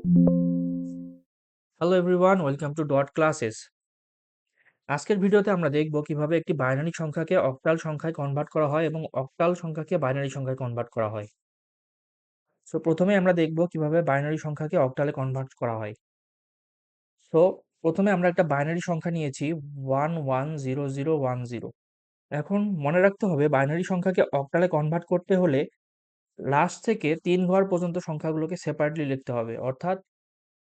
Hello everyone, welcome to dot classes. আজকের ভিডিওতে আমরা দেখব কিভাবে একটি বাইনারি সংখ্যাকে অক্টাল সংখ্যায় কনভার্ট করা হয় এবং অক্টাল সংখ্যাকে বাইনারি সংখ্যায় কনভার্ট করা হয়। সো প্রথমে আমরা দেখব কিভাবে বাইনারি সংখ্যাকে অক্টালে কনভার্ট করা হয়। সো প্রথমে আমরা একটা বাইনারি সংখ্যা নিয়েছি 110010। এখন মনে রাখতে হবে বাইনারি সংখ্যাকে অক্টালে কনভার্ট করতে হলে লাস্ট থেকে 3 ঘর পর্যন্ত সংখ্যাগুলোকে সেপারেটলি লিখতে হবে। অর্থাৎ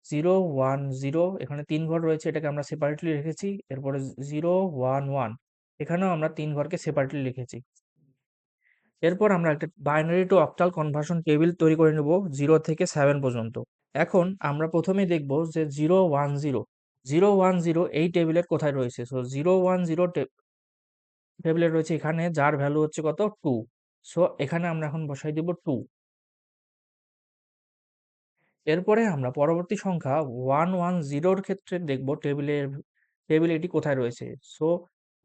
0, 1, 0 এখানে ৩ ঘর রয়েছে, এটাকে আমরা সেপারেটলি রেখেছি। এরপরে 0, 1, 1 এখানেও আমরা ৩ ঘরকে সেপারেটলি লিখেছি। এরপর আমরা একটা binary two octal conversion table তৈরি করে নেব 0 থেকে 7 পর্যন্ত। এখন আমরা প্রথমেই দেখব যে 0, 1, 0, 0, 1, 0 এই টেবিলের কোথায় রয়েছে। সো 0, 1, 0 টেবিলে রয়েছে এখানে, যার ভ্যালু হচ্ছে কত 2। সো এখানে আমরা এখন বসাই দিব 2। এরপরে আমরা পরবর্তী সংখ্যা 110 এর ক্ষেত্রে দেখব টেবিলে এটি কোথায় রয়েছে। সো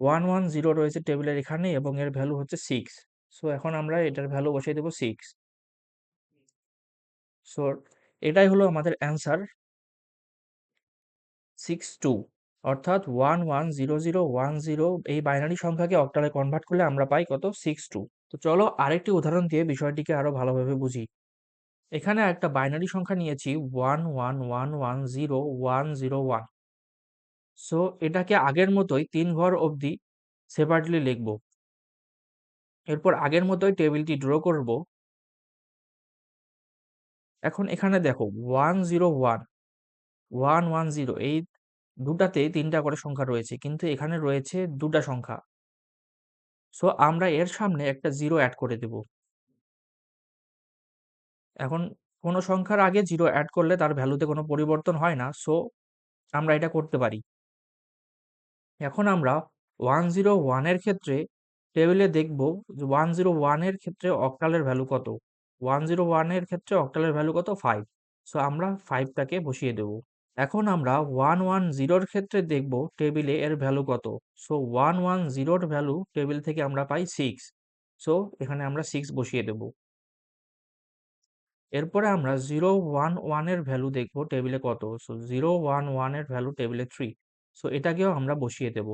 110 রয়েছে টেবিলের এখানে এবং এর ভ্যালু হচ্ছে 6। সো এখন আমরা এটার ভ্যালু বসিয়ে দেব 6। সো এটাই হলো আমাদের অ্যান্সার 62। অর্থাৎ 110010 এই বাইনারি সংখ্যাকে অক্টালে কনভার্ট করলে আমরা পাই কত 62। তো চলো আরেকটি উদাহরণ দিয়ে বিষয়টিকে আরো ভালোভাবে বুঝি। এখানে একটা বাইনারি সংখ্যা নিয়েছি 11110101। সো এটাকে আগের মতোই ৩ ঘর অবধি সেপারেটলি লিখব। এরপর আগের মতোই টেবিলটি ড্র করব। এখন এখানে দেখো 101, 110 এই দুটাতেই ৩ টা করে সংখ্যা রয়েছে। কিন্তু এখানে রয়েছে ২ টা সংখ্যা। সো আমরা এর সামনে একটা 0 এড করে দেব। এখন কোন সংখ্যার আগে 0 এড করলে তার ভ্যালুতে কোনো পরিবর্তন হয় না। সো আমরা এটা করতে পারি। এখন আমরা 101 এর ক্ষেত্রে টেবিলে দেখব যে 101 এর ক্ষেত্রে অক্টালের ভ্যালু কত। 101 এর ক্ষেত্রে অক্টালের ভ্যালু কত 5। সো আমরা 5 টাকে বসিয়ে দেব। এখন আমরা 110 এর ক্ষেত্রে দেখব টেবিলে এর ভ্যালু কত। সো 110 এর ভ্যালু টেবিল থেকে আমরা পাই 6। সো এখানে আমরা 6 বসিয়ে দেব। এরপরে আমরা 011 এর ভ্যালু দেখব টেবিলে কত। সো 011 এর ভ্যালু টেবিলে 3। সো এটাকেও আমরা বসিয়ে দেব।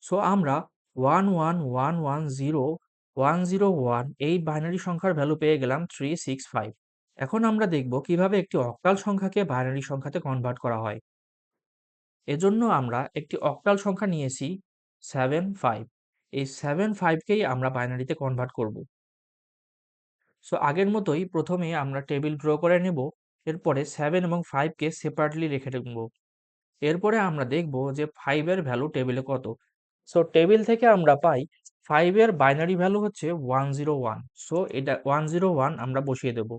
সো আমরা 11110101 এই বাইনারি সংখ্যার ভ্যালু পেয়ে গেলাম 365। এখন আমরা দেখব কিভাবে একটি অক্টাল সংখ্যাকে বাইনারি সংখ্যাতে কনভার্ট করা হয়। এজন্য আমরা একটি অক্টাল সংখ্যা নিয়েছি 75। এই 75 কেই আমরা বাইনারিতে কনভার্ট করব। সো আগের মতোই প্রথমে আমরা টেবিল ড্র করে নেব। এরপরে 7 এবং 5 কে সেপারেটলি রেখে দেব। এরপরে আমরা দেখব যে 5 এর ভ্যালু টেবিলে কত। সো টেবিল থেকে আমরা পাই 5 এর বাইনারি ভ্যালু হচ্ছে 101। সো এটা 101 আমরা বসিয়ে দেব।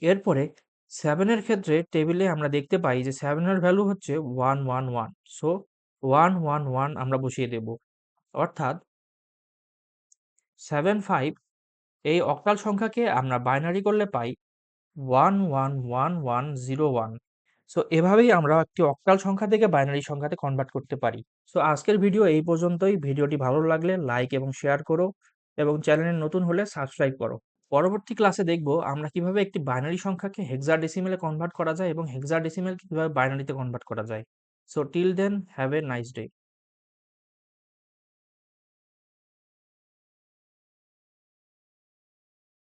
এরপরে 7 এর ক্ষেত্রে টেবিলে আমরা দেখতে পাই যে 7 এর ভ্যালু হচ্ছে 111। সো 111 আমরা বসিয়ে দেব। অর্থাৎ 75 এই অক্টাল সংখ্যাকে আমরা বাইনারি করলে পাই 111101। সো এভাবেই আমরা একটি অক্টাল সংখ্যা থেকে বাইনারি সংখ্যাতে কনভার্ট করতে পারি। সো আজকের ভিডিও এই পর্যন্তই। ভিডিওটি ভালো লাগলে লাইক এবং শেয়ার করো এবং চ্যানেলে নতুন হলে সাবস্ক্রাইব করো। পরবর্তী ক্লাসে দেখব আমরা কিভাবে একটি বাইনারি সংখ্যাকে হেক্সাডেসিমেলে কনভার্ট করা যায় এবং হেক্সাডেসিমেলকে কিভাবে বাইনারিতে কনভার্ট করা যায়। So till then have a nice day.